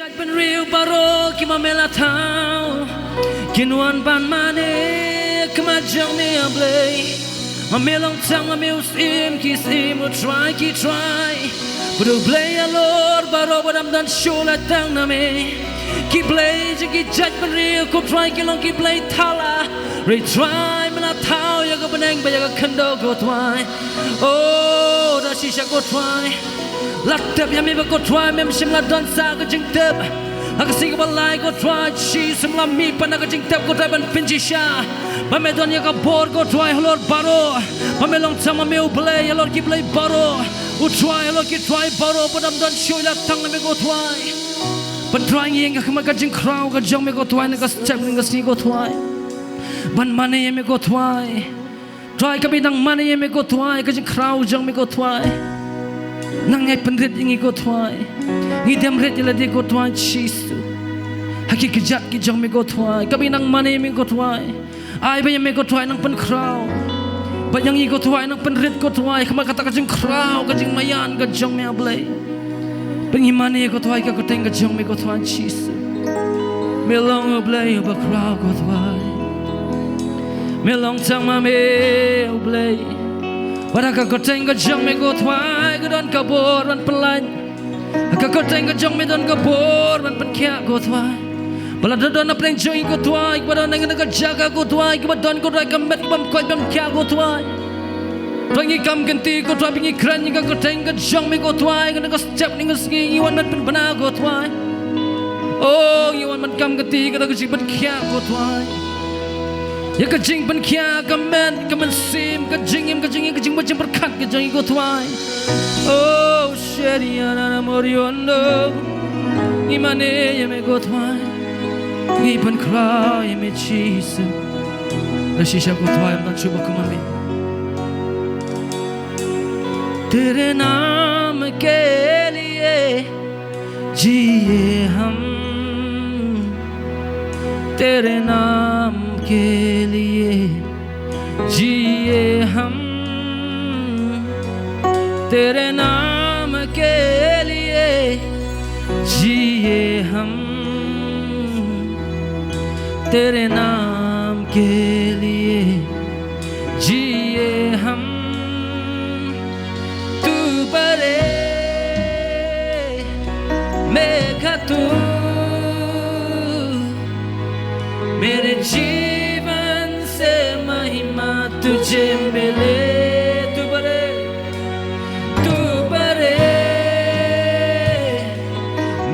judge ben real baro ki mamela tau kinwan ban mane kama jang me ablay mamelong tang mamel sim ki sim will try ki try but play a lord baro but I'm done show la tang na me ki play ki judge ben real ko try ki long ki play thala retry mena tau ya ko beneng ba ya kendo ko try oh da shisha ko try Lattep ya mi ba ko try mem sim la don sa ko jing tep aga sing ba lai ko try chi sim la mi pa na ko jing tep ko try ban pinji sha ba me don ya ka bor ko try lord baro ba me long sama me u play lord ki play baro u try lord ki try baro but I'm done show la tang me ko try ban try yeng ka ma ka jing crow ka jong me ko try na ka step ni ka si ko try ban mane ye me ko try ka bi dang mane ye me ko try ka jing crow jong me ko try Nangai penrit ingi ko tuai, ngidam ret ila di ko tuai chisu. Haki kejat ki jong me ko tuai, kami nang mana me ko tuai. Ai ba me ko tuai nang Pynkhreh, ba yang i ko tuai nang penrit ko tuai. Kama kata kajing Pynkhreh, kajing mayan ka jong me ablay. Pengi mana ko tuai ka koteng ka jong me ko tuai chisu. Melong ablay Bakhraw ko tuai, melong tang ma me ablay. Wada ka koteng ka jong me ko tuai ka don ka bor man pelan ka koteng ka jong me don ka bor man Pynkhreh ko tuai bala don na pleng jong ko tuai ba don nang ka jaga ko tuai ka don ko tuai ka met bam ko Pynkhreh ko tuai pangi kam ganti ko tuai pingi kran ka koteng ka jong me ko tuai ka step ning Sngi wan man bana ko tuai oh wan man kam ganti ka jing Pynkhreh ko tuai ya ka jing Pynkhreh ka men ka man sim ka jing macam berkat ka jing ko tuai oh sheria na moriondo imane ye me ko tuai ngi Pynkhreh ye me chisu na shisha ko tuai man chuba ko mami तेरे नाम के लिए जिए हम तेरे नाम के लिए जिए हम तेरे नाम के लिए जिए हम तेरे नाम के लिए जिए हम तू बरे मेघा तू मेरे जीवन से महिमा तुझे मिले तू बरे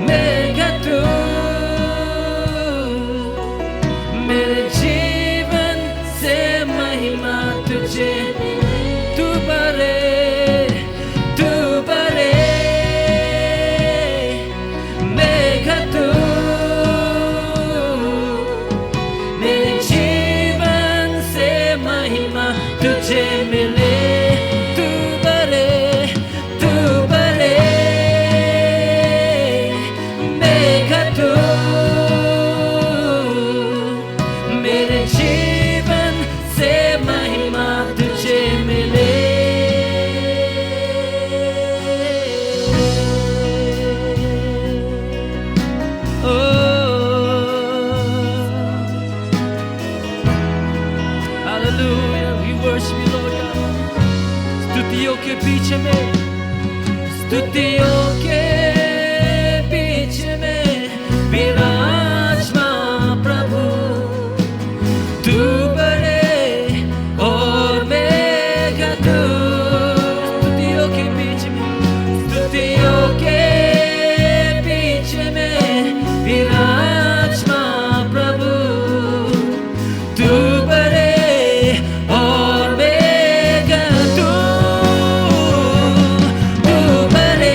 मेघा तू मेरे जीवन से महिमा तुझे तू बरे मेघा तू तुझे मिले तू बरे मेघा तू मेरे जीवन से महिमा तुझे मिले Hallelujah, we worship you, Lord God. स्तुतियों के बीच में विराजमान प्रभु तू बड़े और मेघा तू स्तुतियों के बीच में विराजमान प्रभु तू बड़े और मेघा तू बड़े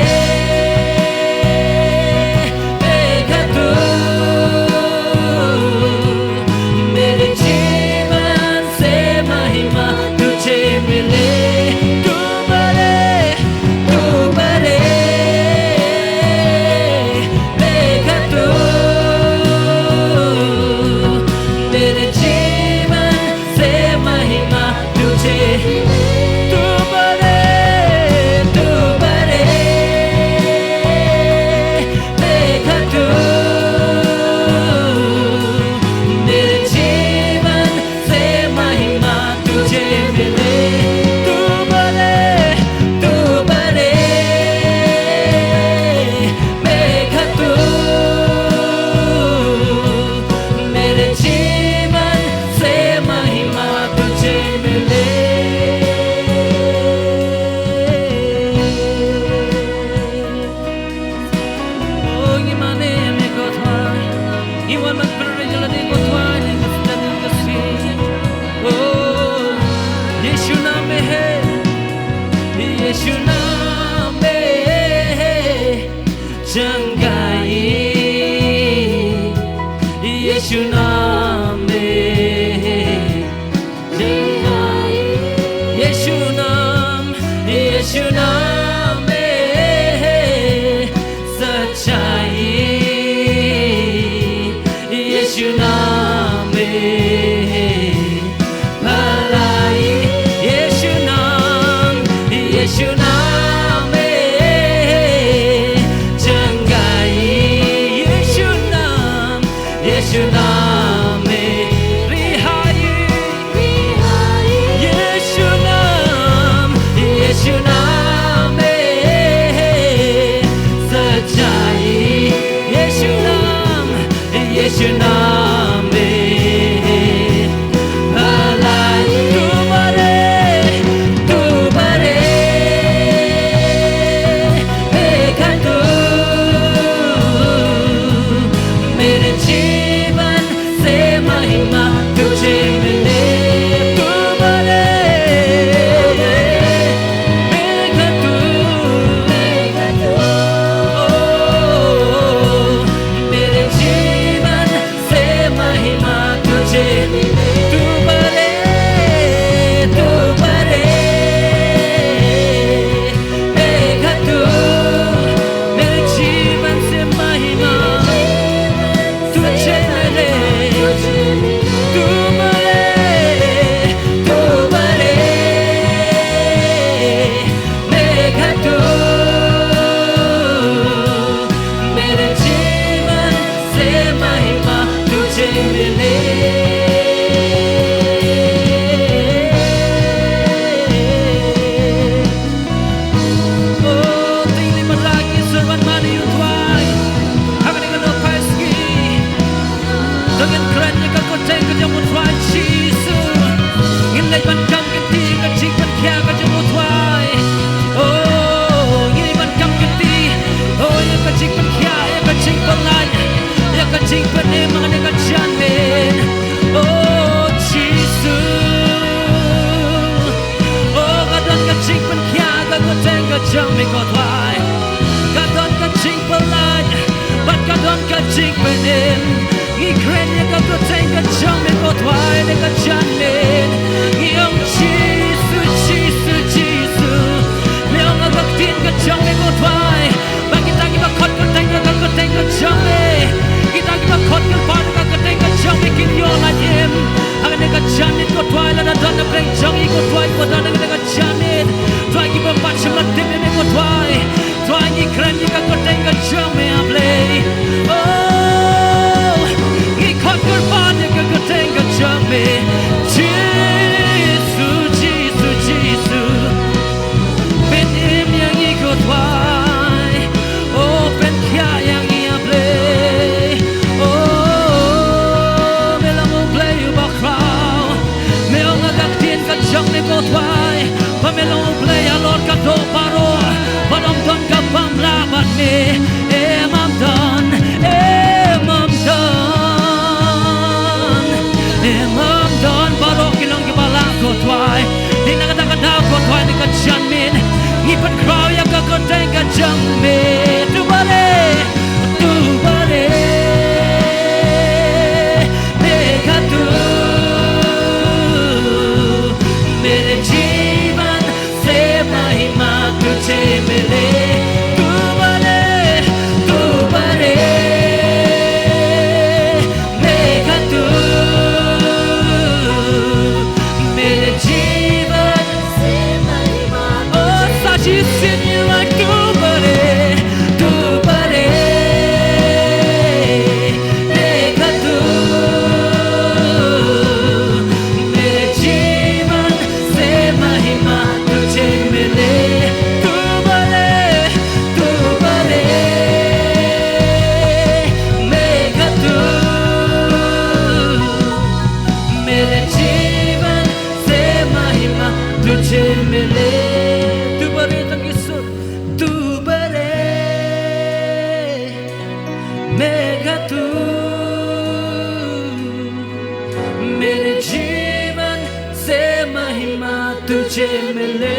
mele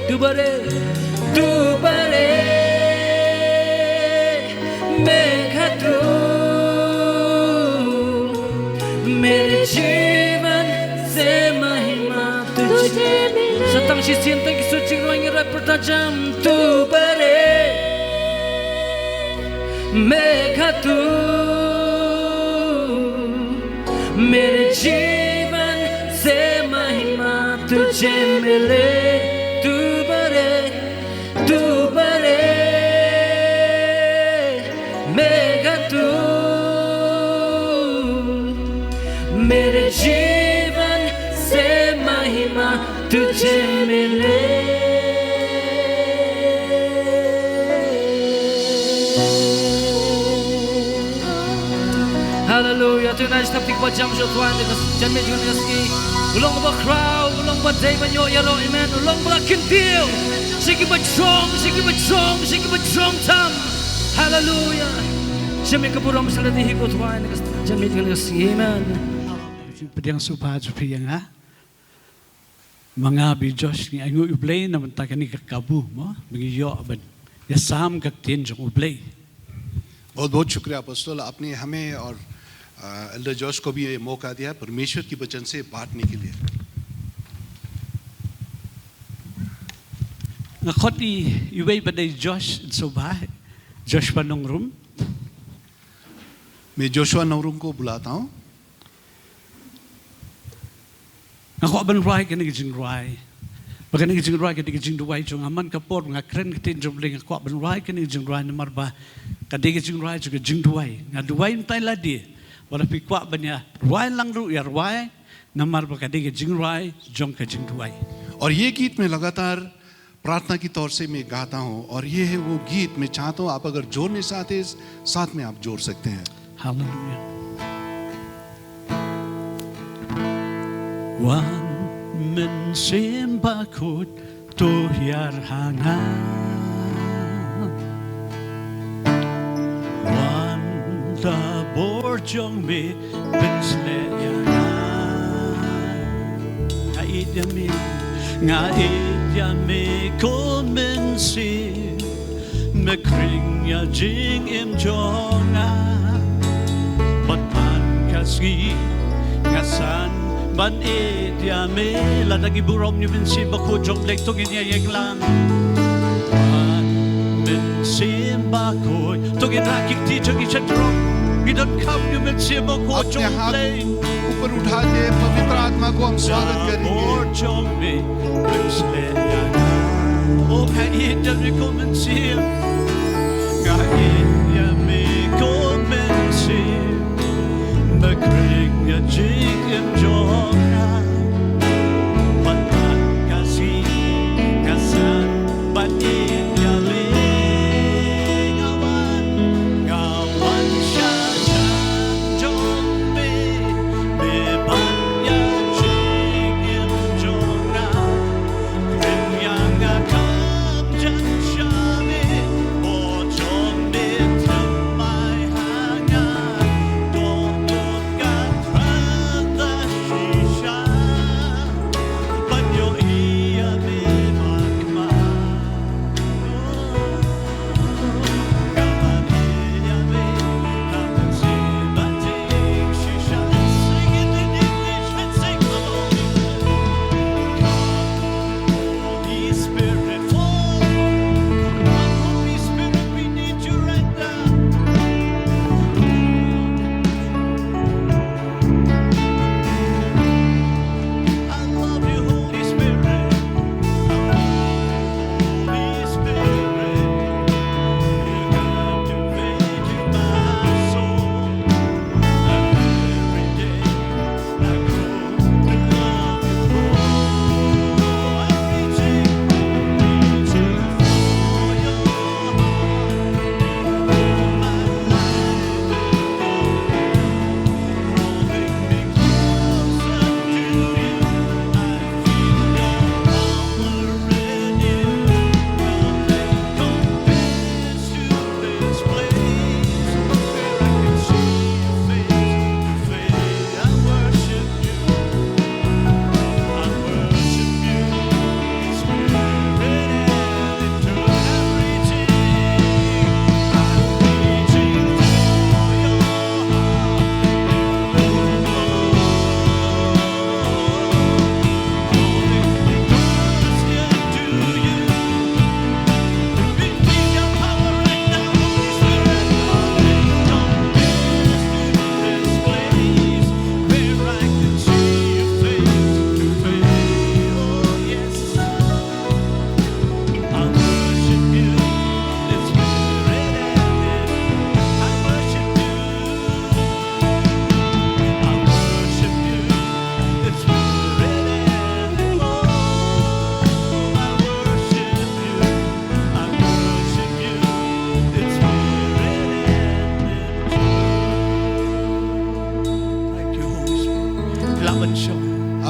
tu bare मेघातु मेरे जीवन से महिमा तुझे मिले Setang sisian tagi suci ruangnya bertajam tu bare मेघातु मेरे जीवन से महिमा तुझे मिले तू bare मेघातु मेरे जीवन से महिमा तुझे मिले Hallelujah tonight stop tik bajam jo tuan dekas janme jangan deski ulong Bakhraw ulong badai banyo yaro amen ulong balakin dio sigi bajong tam Hallelujah Jami kapurang masalah di higo tuan dekas janme jangan deski amen Pediang supaya ha mga bijos ni angu ublay naman takani kakabu mo mengiyo ban yasam kaktin jong ublay बहुत बहुत शुक्रिया apostle आपने हमें और Elder Josh को भी ये मौका दिया परमेश्वर की वचन से बांटने के लिए ngakoti iway baday Josh subah Josh Panongrum मैं जोशुआ नवरुम को बुलाता हूँ ngako ban rai kan gijing rai bagan gijing rai kan gijing duai jong aman kapor ngakren kitin jong ling ngako ban rai kan gijing rai namar ba kadai gijing rai juga gijing duai ngaduai entai ladi wala pikwa banya rai lang ru ya rai namar ba kadai gijing rai jong gijing duai और ये गीत मैं लगातार प्रार्थना की तौर से मैं गाता हूँ और ये है वो गीत मैं चाहता हूँ आप अगर जोड़ने चाहते साथ में आप जोड़ सकते हैं Hallelujah Wan men sembakut tuhyar hangan Wan da borjong me bensleyana Ngaidya me kon si me kring ya jing im jonga Batman Khasi ngasan ban dia me la dagi burom ni ben si bako jong lek to ginya yek lang ban ben si bako to gin rakik ti jogi chatro gidon kam ni ben si bako jong lek ऊपर उठा के पवित्र आत्मा को हम स्वागत करेंगे jong me ben se ya o kai ida me komen si ga ida me komen si me kring ya jing im jonga Batman Khasi kasan batin ya ling awan sha jong me ban ya jing im jonga kring yang kam jan sha me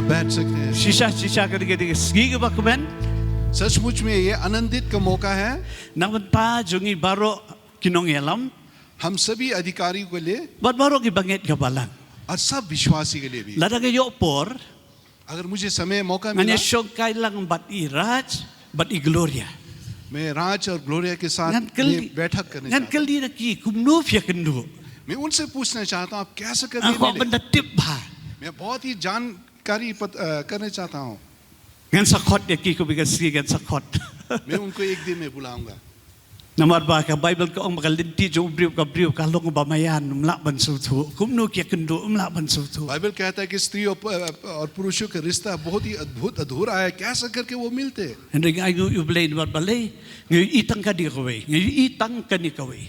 बैठ सकते हैं। Sisa kadang-kadang segi ke bakumen. सचमुच में ये आनंदित का मौका है Namun pa jungi baro kinong yalam. हम सभी अधिकारियों के लिए Bat baro ki bangit ke balang. और सब विश्वासी के लिए भी। Lada ke yok por. अगर मुझे समय मौका Nganya मिला syong kailang bat iraj, bat i gloria. मैं राज और ग्लोरिया के साथ Ngan keldi, बैठक करने ngan चाहता keldi na ki kumno fya kendu. हूँ। मैं उनसे पूछना चाहता हूँ आप कैसे करने Ako मिले? benda tip ba. मैं बहुत ही जानकारी करने चाहता हूँ। Ngan sakot ya ki ko bigas ki ngan sakot. मैं उनको एक दिन में बुलाऊंगा। Namar ba ka Bible ko ang makalinti jo briw ka long ba mayan umla ban sutu. Kumno kya kendu umla ban sutu. Bible कहता है कि स्त्री और पुरुषों का रिश्ता बहुत ही अद्भुत अधूरा है कैसे करके वो मिलते हैं। Hendrik ayu ublein bat balay. Ngayon itang ka di kaway. Ngayon itang ka ni kaway.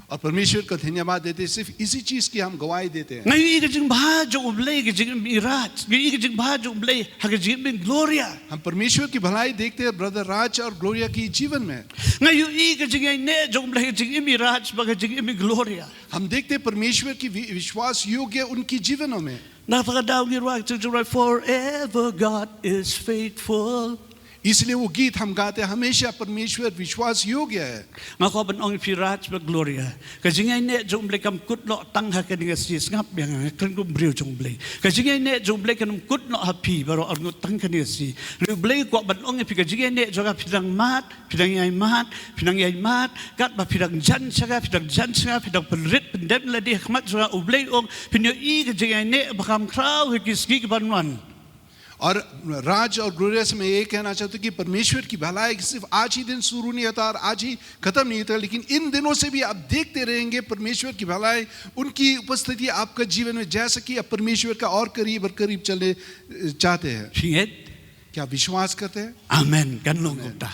और परमेश्वर को धन्यवाद देते हैं सिर्फ इसी चीज की हम गवाही देते हैं। Ngayon ikajing bahadyo ublay ikajing mirat. Ngayon ikajing bahadyo ublay hagajing bin gloria. हम परमेश्वर की भलाई देखते हैं ब्रदर राज और ग्लोरिया की जीवन में। Ngayon ikajing ay ne jo ublay ikajing mirat bagajing bin gloria. हम देखते हैं परमेश्वर की विश्वास योग्य उनकी जीवनों में। Napakadaw ni Ruach to forever God is faithful. इसलिए वो गीत हम गाते हैं हमेशा परमेश्वर विश्वास योग्य है। Ngako ban ong pirat ba gloria. Kajingay ne jo ublay kam kutlo tangha kaninga sis ngap yang kren kum briw jo ublay. Kajingay ne jo ublay kanum kutlo happy baro arngo tang kaninga si. Ublay ko ban ong pi kajingay ne jo ka pidang mat, pidang yai mat, kat ba pidang jan saga pidang penrit pendem la di khmat jo ublay ong pinyo I kajingay ne bakam kraw kiski banwan. और राज और Gloria से मैं ये कहना चाहता हूँ कि परमेश्वर की भलाई सिर्फ आज ही दिन शुरू नहीं होता और आज ही खत्म नहीं होता लेकिन इन दिनों से भी आप देखते रहेंगे परमेश्वर की भलाई उनकी उपस्थिति आपका जीवन में जैसे कि आप परमेश्वर का और करीब चलने चाहते हैं। Singet. क्या विश्वास करते हैं? Amen. Ganong ta.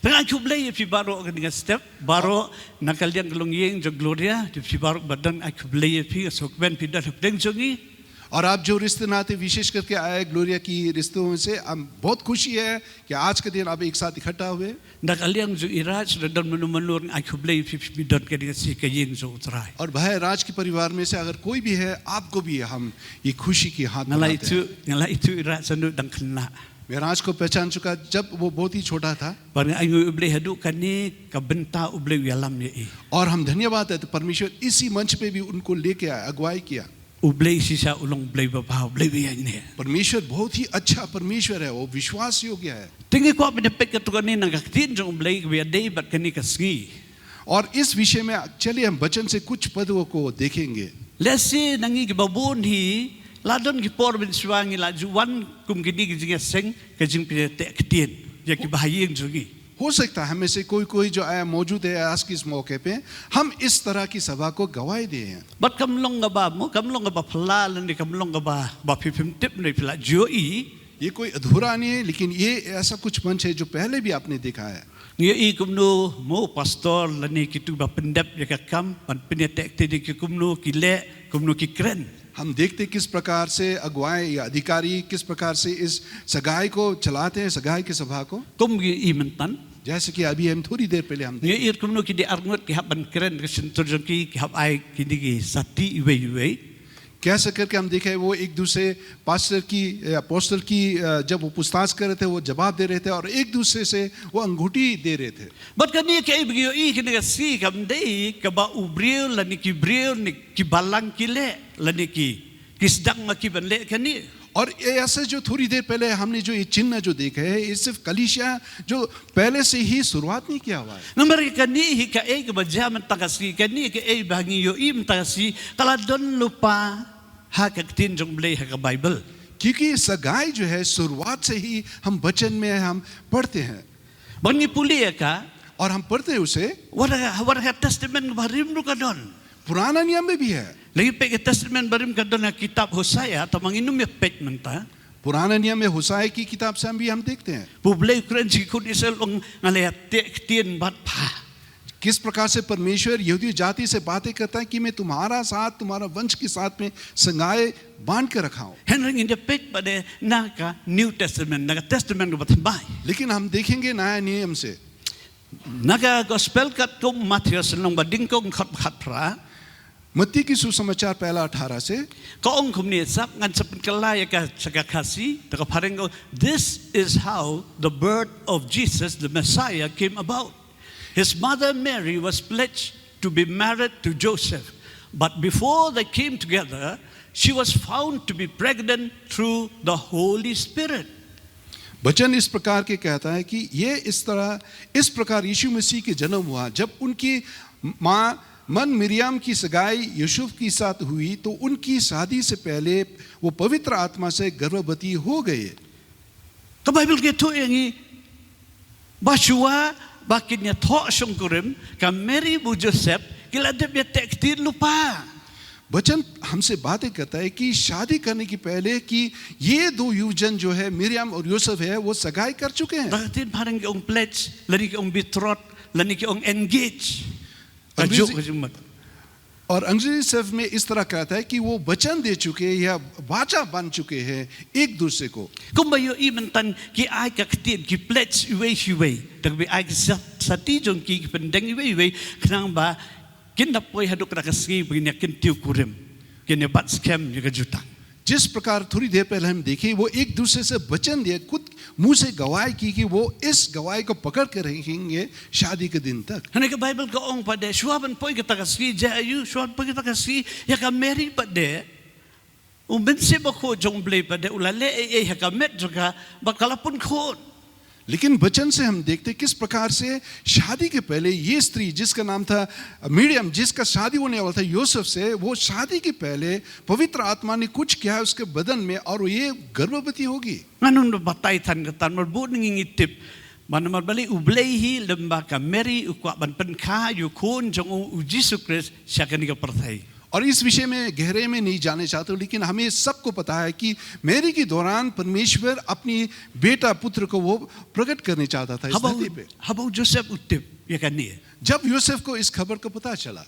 Tengah kublay fi baro kaninga step baro nakalian kalongyeng jo gloria fi baro badan akublay fi sokben fi dan deng jongi. और आप जो रिश्ते नाते विशेष करके आए ग्लोरिया की रिश्तों में से हम बहुत खुशी है कि आज के दिन आप एक साथ इकट्ठा हुए। Nakaliang jo iraj dan menur akublay fi dan kaninga si kayeng jo utray. और भाई राज के परिवार में से अगर कोई भी है आपको भी हम ये खुशी की हाथ बढ़ाते हैं। Ngala itu iraj sanu dang kena. मैं राज को पहचान चुका जब वो बहुत ही छोटा था। Barang ayu ublay hadu kani ka Bynta ublay yalam ye. और हम धन्यवाद है परमेश्वर इसी मंच पे भी उनको लेके आया अगुवाई किया। Ublay sisa ulong ublay babaw ublay yang ne. परमेश्वर बहुत ही अच्छा परमेश्वर है वो विश्वास योग्य है। Tinggi ko pinapek ka tukani nagaktin jo ublay biya day bat kani ka Sngi. और इस विषय में चलिए हम वचन से कुछ पदों को देखेंगे। Lesi nangi ki babon hi ladon ki por bin swangi la juwan kum gidi ki jinga seng ka jing pinate ktien ya ki bahayeng jogi. हो सकता है हमें से कोई जो आया मौजूद है आज की इस मौके पे हम इस तरह की सभा को गवाही दे हैं। Bat kamlong ga ba mo kamlong ga ba pla lan ni kamlong ga ba pipim tip ni pla jo I. ये कोई अधूरा नहीं है लेकिन ये ऐसा कुछ मंच है जो पहले भी आपने देखा है। Ngia I kumno mo pastor lan ni kitu ba pendap ya ka kam pan pinate ktien ki kumno ki le kumno ki kren. हम देखते किस प्रकार से अगुवाई या अधिकारी किस प्रकार से इस सगाई को चलाते हैं सगाई की सभा को। Kum gi I mentan. जैसे कि अभी हम थोड़ी देर पहले हम Ngia I kumno ki di arngot ki haban kren ki sentur ki hab ai ki di sati iwe. कैसे करके हम देखे वो एक दूसरे पास्टर की जब वो पूछताछ कर रहे थे वो जवाब दे रहे थे और एक दूसरे से वो अंगूठी दे रहे थे। Bat kani kay bigyo I kini si kam dei ka ba ubril lani ki bril ni ki balang ki le lani ki kisdang ma ki banle kani. और ऐसे जो थोड़ी देर पहले हमने जो ये चिन्ह जो देखा है ये सिर्फ कलीसिया जो पहले से ही शुरुआत नहीं किया हुआ है। Number kani hi ka e ka ba jam tagasi kani ka e bangi yo im tagasi kala don lupa ha ka tin jong ble ha ka Bible. क्योंकि सगाई जो है शुरुआत से ही हम वचन में हम पढ़ते हैं Bangi puli ka और हम पढ़ते हैं उसे wara testament barim ru ka don. पुराना नियम में भी है। Lagi pe testament barim ka don kitab Hosea tamang inum ya pet menta. पुराना नियम में हुसाई की किताब से हम भी हम देखते हैं Publi Ukraine ji kun isel ong ngale tek tien bat pa. किस प्रकार से परमेश्वर यहूदी जाति से बातें करता है कि मैं तुम्हारा साथ तुम्हारा वंश के साथ में संगाए बांध कर रखा हूं। Henry in the pet pada naka New Testament naka Testament bat bai. लेकिन हम देखेंगे नया नियम से Naka gospel kat kum Matthew senong bading kong khat pra. मत्ती की सुसमाचार पहला 18 से Ko ong kumni sap ngan sapin kalaya ka saka khasi taka parengo. This is how the birth of Jesus the Messiah came about. His mother Mary was pledged to be married to Joseph, but before they came together, she was found to be pregnant through the Holy Spirit. वचन इस प्रकार के कहता है कि ये इस प्रकार यीशु मसीह के जन्म हुआ जब उनकी माँ मिरियम की सगाई यूसुफ के साथ हुई तो उनकी शादी से पहले वो पवित्र आत्मा से गर्भवती हो गए. Ka Bible ke tu yangi basua bakinnya thok sungkurim ka Mary bu Joseph kila de be tektir lupa. वचन हमसे बातें करता है कि शादी करने की पहले कि ये दो युवजन जो है मिरियम और यूसुफ है वो सगाई कर चुके हैं. Baktin parang ke ong pledge lani ke ong betrothed lani ke ong engage. और अंग्रेजी शब्द में इस तरह कहता है कि वो वचन दे चुके या वाचा बन चुके हैं एक दूसरे को. Kumbayo imentan ki ai ka ktin ki pledge iwe tak bi ai sati jong ki pendeng iwe knang ba kin dapoi haduk ra kasi begini kin tiu kurim kin bat scam juga jutang. जिस प्रकार थोड़ी देर पहले हम देखे वो एक दूसरे से वचन दिए खुद मुंह से गवाही की कि वो इस गवाही को पकड़ कर रहेंगे शादी के दिन तक. Hanya ke Bible ke ong pada suaban poi kita kasi jayu suaban poi kita kasi ya ka Mary pada bense bako jongle pada ulale ya ka met juga bakalapun khon. लेकिन वचन से हम देखते किस प्रकार से शादी के पहले ये स्त्री जिसका नाम था मीडियम जिसका शादी होने वाला था यूसुफ से वो शादी के पहले पवित्र आत्मा ने कुछ किया उसके बदन में और ये गर्भवती होगी. Nganun batay tan katan marbut ngingitip manamar bali ublehi lembaga Mary ukwa ban Pynkhreh yukun jong u Jesus Christ syakani ka perthai. और इस विषय में गहरे में नहीं जाने चाहते लेकिन हमें सबको पता है कि मेरी के दौरान परमेश्वर अपनी बेटा पुत्र को वो प्रकट करने चाहता था इस धरती पे. Habau Joseph utip ya kan ni. जब यूसुफ को इस खबर का पता चला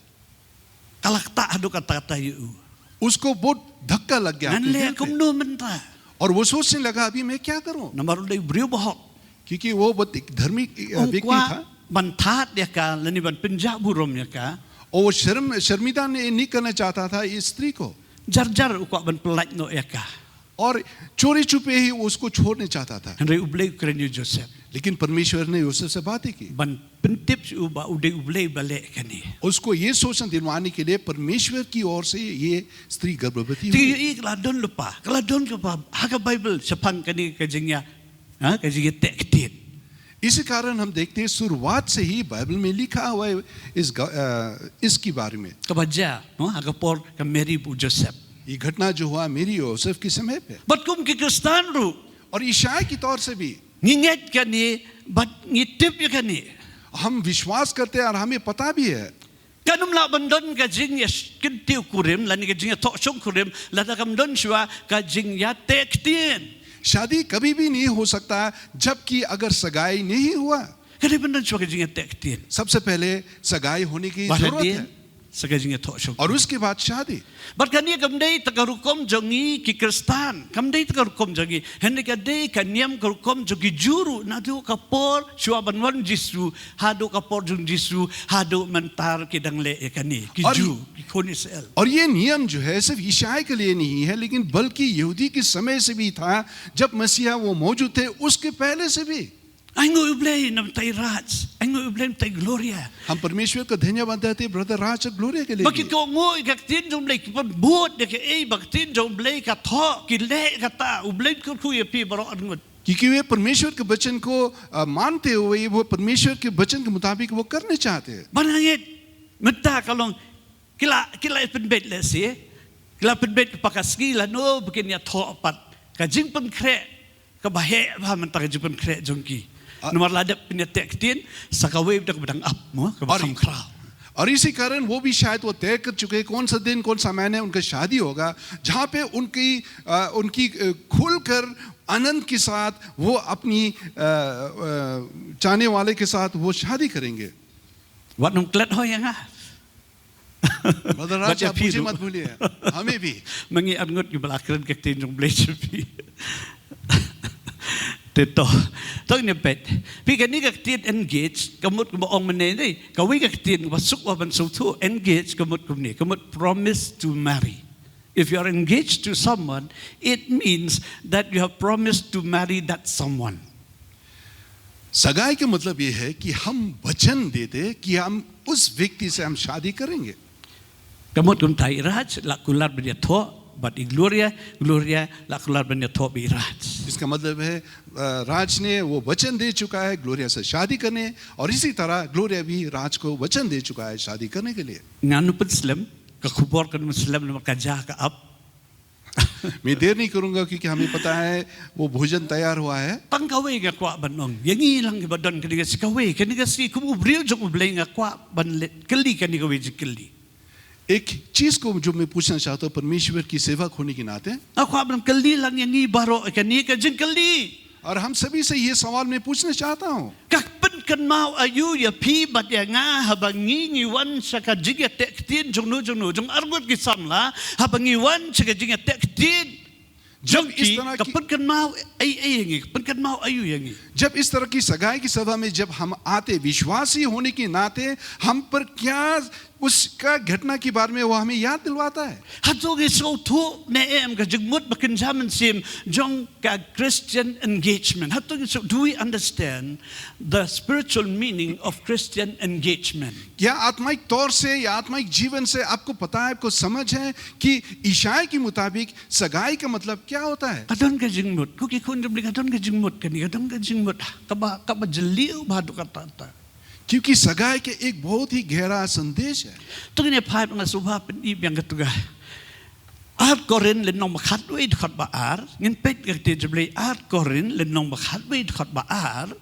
Kalakta adu kata-kata yu. उसको बहुत धक्का लग गया अपने दिल पे. Kumno menta. और वो सोचने लगा अभी मैं क्या करूं Namaru dai brio bohok. क्योंकि वो बहुत एक धार्मिक व्यक्ति था Bantat ya ka lani ban penjak burom ya ka. और वो शर्मिंदा नहीं करना चाहता था इस स्त्री को Jar ukwa ban pelaj no ya ka. और चोरी छुपे ही उसको छोड़ने चाहता था. Henry ublei keren Joseph. लेकिन परमेश्वर ने यूसुफ से बातें की. Ban pentip uba ude ublei balik kani. उसको ये सोचना दिलवाने के लिए परमेश्वर की ओर से ये स्त्री गर्भवती हुई. Ti keladon lupa. Keladon ke pa haga Bible sepang kani kajingnya. Ha kajingnya tektit. इसी कारण हम देखते हैं शुरुआत से ही बाइबल में लिखा हुआ है इसके बारे में. Kebaja no haga por ka Mary bu Joseph. ये घटना जो हुआ मेरी यूसुफ के समय पे Bat kum ki Kristan ru. और ईसाई की तौर से भी Nginget kani bat ngitip ya kani. हम विश्वास करते हैं और हमें पता भी है. Kanum la bandon ka jingya kintiu kurim lani ka jingya tok song kurim lada kam don shwa ka jingya tektin. शादी कभी भी नहीं हो सकता जबकि अगर सगाई नहीं हुआ. Kani bandon shwa ka jingya tektin. सबसे पहले सगाई होने की जरूरत है Saka jingya tok song. और उसके बाद शादी. Bat kani kamdei tagarukom jongi ki Kristan. Kamdei tagarukom jongi. Hende kadei kaniam karukom jongi juru nadu kapor shwa banwan Jisu hadu kapor jong Jisu hadu mentar ki dangle ya kani ki ju ki konisel. और ये नियम जो है सिर्फ ईसाई के लिए नहीं है लेकिन बल्कि यहूदी के समय से भी था जब मसीहा वो मौजूद थे उसके पहले से भी. Aingo ublei nam tai raj. Aingo ublei tai gloria. हम परमेश्वर को धन्यवाद देते हैं ब्रदर राज ग्लोरिया के लिए. Bakit ko ngoi kaktin jong blei ki pon buot de ke ei baktin jong blei ka tho ki le kata ublei ko ku ye pi baro angut. क्योंकि वे परमेश्वर के वचन को मानते हुए वो परमेश्वर के वचन के मुताबिक वो करने चाहते हैं. Banangit menta kalong kila pen bet le si. Kila pen bet pakaski la no bikin ya tho pat. Ka jing Pynkhreh ka bahe ba menta ka jing Pynkhreh jong ki. Nomor ladap penyatektin sakawe dak bedang ap mo ka Bakhraw. और इसी कारण वो भी शायद वो तय कर चुके हैं कौन सा दिन कौन सा महीने उनका शादी होगा जहाँ पे उनकी खुलकर आनंद के साथ वो अपनी चाहने वाले के साथ वो शादी करेंगे. Wat nong klet ho yang ah. मदर राज आप मुझे मत भूलिए हमें भी. Mengi angut ki belakran kaktin jong blei chepi. Tito, tahu ni pet. Pika ni kaktian engage, kamut kumong mana ni? Kawi kaktian masuk waban suatu engage kamut kumni, kamut promise to marry. If you are engaged to someone, it means that you have promised to marry that someone. सगाई का मतलब ये है कि हम वचन देते कि हम उस व्यक्ति से हम शादी करेंगे. Kamut kum tai raj, lakular bernyato. But Gloria lakular bernyato biraj. इसका मतलब है राज ने वो वचन दे चुका है ग्लोरिया से शादी करने और इसी तरह ग्लोरिया भी राज को वचन दे चुका है शादी करने के लिए. Nganu Muslim, kakubor kan Muslim nama kajah ka up. मैं देर नहीं करूंगा क्योंकि हमें पता है वो भोजन तैयार हुआ है. Pangkawe ka kwa banong. Yangi lang ibadon kaniga si kawe kaniga si kumubril jong ublay nga kwa banlet kali kaniga we jikali. एक चीज को जो मैं पूछना चाहता हूँ परमेश्वर की सेवक होने के नाते Ako abram kali lang yangi baro kaniga jingkali. और हम सभी से ये सवाल मैं पूछना चाहता हूँ. Kakpan kan mau ayu ya pi bat ya nga habangi ngiwan sa kajiga tektin jong argot kisam la habangi wan sa kajiga tektin. जब इस तरह की Kapag kan mau ay yangi kapag kan mau ayu yangi. जब इस तरह की सगाई की सभा में जब हम आते विश्वासी होने के नाते हम पर क्या उसका घटना के बारे में वो हमें याद दिलवाता है. Hatog iso to na em ka jigmut bakin jaman sim jong ka Christian engagement. Hatog iso, do we understand the spiritual meaning of Christian engagement? क्या आत्मिक तौर से या आत्मिक जीवन से आपको पता है आपको समझ है कि ईशाई के मुताबिक सगाई का मतलब क्या होता है. Kadon ka jigmut kuki kun jabli kadon ka jigmut kani kadon ka jigmut kaba jeliu badu kata. क्योंकि सगाई के एक बहुत ही गहरा संदेश है. तो ने भाई बंगा सुबह pen yang katuga. Art korin lenong makhat we khot baar ngin pet ka te jabli art korin lenong makhat we khot baar.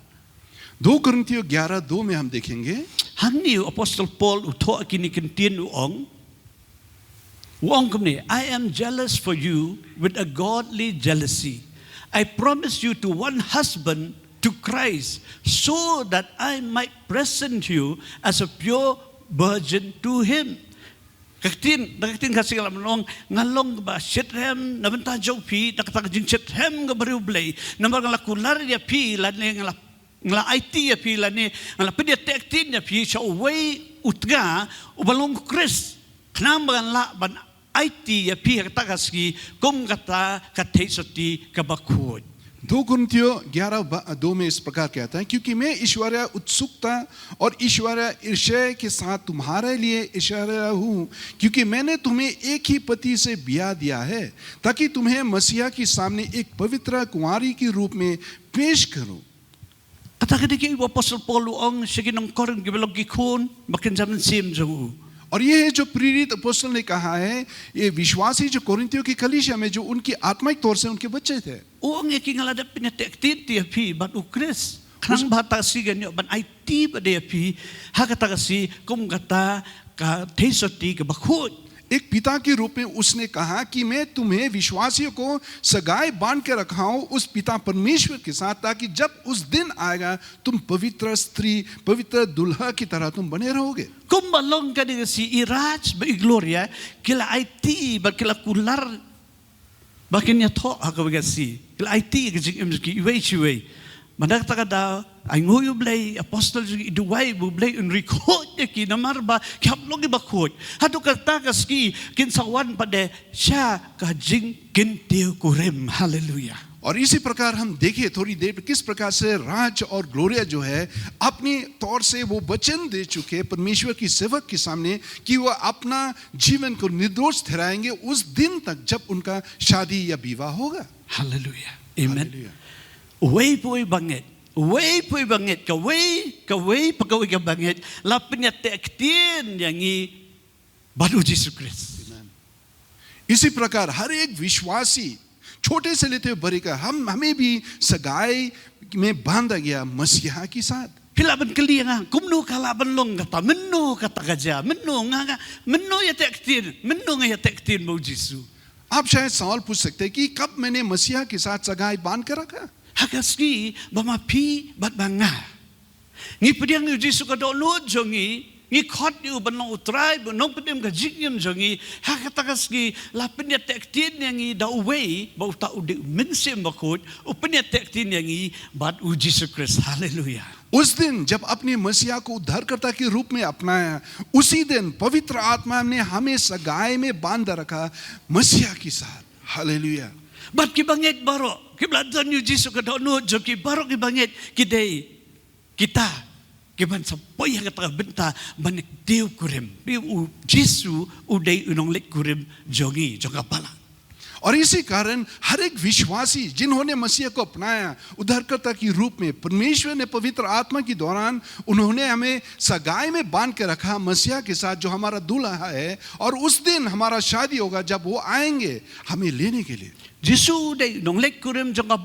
2 कुरिन्थियों 11:2 में हम देखेंगे Hani Apostle Paul uto kini kentin uong. Uong kumni, I am jealous for you with a godly jealousy. I promise you to one husband to Christ, so that I might present you as a pure virgin to him. Kaktin kasi kalam ngalong ba Shethem nabenta jopi nakatag jing Shethem ga bariublay namar ngalakular ya pi lan ngala IT ya pi lan ni ngala pedia tektin ya pi sa way utga ubalong Chris knamban la ban IT ya pi katagaski kum kata kathesoti kabakhoy. 2 कुरिन्थियों 11:2 में इस प्रकार कहता है क्योंकि मैं ईश्वरीय उत्सुकता और ईश्वरीय ईर्ष्या के साथ तुम्हारे लिए ईश्वरीय हूँ क्योंकि मैंने तुम्हें एक ही पति से ब्याह दिया है ताकि तुम्हें मसीहा के सामने एक पवित्र कुंवारी के रूप में पेश करूँ. Kata kini Apostle Paul uong sige nang korin gibalog gikun makin zaman sim jo. और ये है जो प्रेरित अपोस्तल ने कहा है ये विश्वासी जो कोरिन्थियों की कलीसिया में जो उनकी आत्मिक तौर से उनके बच्चे थे. Uong iki ngalada pinatektin ti api ban ukris. Kanang bata sigan yo ban IT ba de api hakata kasi kum kata ka thesoti ka bakhot. एक पिता के रूप में उसने कहा कि मैं तुम्हें विश्वासियों को सगाई बांध के रखा हूं उस पिता परमेश्वर के साथ ताकि जब उस दिन आएगा तुम पवित्र स्त्री पवित्र दुल्हा की तरह तुम बने रहोगे. Kum balong ka ni si Iraj ba Gloria kila IT ba kila kular bakin ya to hakawagasi kila IT ka jing imski iway Madak takada ay nguyo blay apostol iduway bublay unrikot ki namarba kiaplog ibakot hadu katakas ki kinsawan pade siya kajing kintiw kurim. Hallelujah. और इसी प्रकार हम देखें थोड़ी देर किस प्रकार से राज और ग्लोरिया जो है अपनी तौर से वो वचन दे चुके परमेश्वर की सेवक के सामने कि वो अपना जीवन को निर्दोष ठहराएंगे उस दिन तक जब उनका शादी या विवाह होगा. Hallelujah. Amen. Way po'y bangit. Way po'y bangit. Kaway pagkaway ka bangit. Lapin niya tektin yangi baru Jesus Christ. इसी प्रकार हर एक विश्वासी छोटे से लेते हुए बड़े का हमें भी सगाई में बांधा गया मसीहा के साथ. Hilaban kali nga kumno kalaban long kata menno kata kaja menno nga menno ya tektin mo Jesus. आप शायद सवाल पूछ सकते हैं कि कब मैंने मसीहा के साथ सगाई बांध कर रखा. Hakaski bamapi bat banga. Ni pediang Jesus ka dono jongi ngi khot yu banong utrai banong pedim ka jigyum jongi hakatakas la penya tektin yangi da way ba uta ude minsim bakut upenya tektin yangi bat u Jesus Christ hallelujah. उस दिन जब अपने मसीहा को उद्धारकर्ता के रूप में अपनाया, उसी दिन पवित्र आत्मा ने हमें सगाई में बांध रखा मसीहा के साथ hallelujah. Bat ki banget baro ki bladon yu Jesus ka dono jo ki baro ki banget ki dei kita ki ban sapoy ka Bynta banik deu kurim bi u Jesus u dei unong lek kurim jogi joka pala. और इसी कारण हर एक विश्वासी जिन्होंने मसीह को अपनाया उद्धारकर्ता के रूप में, परमेश्वर ने पवित्र आत्मा के दौरान उन्होंने हमें सगाई में बांध के रखा मसीह के साथ जो हमारा दूल्हा है, और उस दिन हमारा शादी होगा जब वो आएंगे हमें लेने के लिए. Jisu dei nong lek kurim jong ka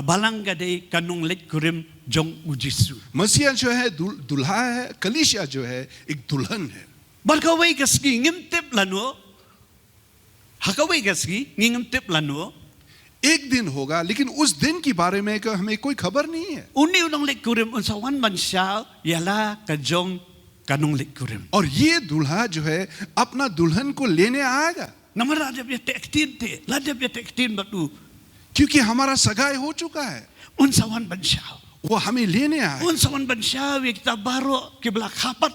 balang ka dei kanong lek kurim jong u Jisu. मसीह जो है दूल्हा है, कलीसिया जो है एक दुल्हन है. Barkaway kaski ngimtip lano hakaway kaski ngimtip lano एक दिन होगा, लेकिन उस दिन के बारे में हमें कोई खबर नहीं है. uni unong lek kurim unsawan bansya yala ka jong kanong lek kurim. और ये दूल्हा जो है अपना दुल्हन को लेने आएगा, Namara dia punya tektin te, lah dia punya tektin batu क्योंकि हमारा सगाई हो चुका है. unsawan bansya. वो हमें लेने आए. Unsawan bansya we kita baro ki bela kapat.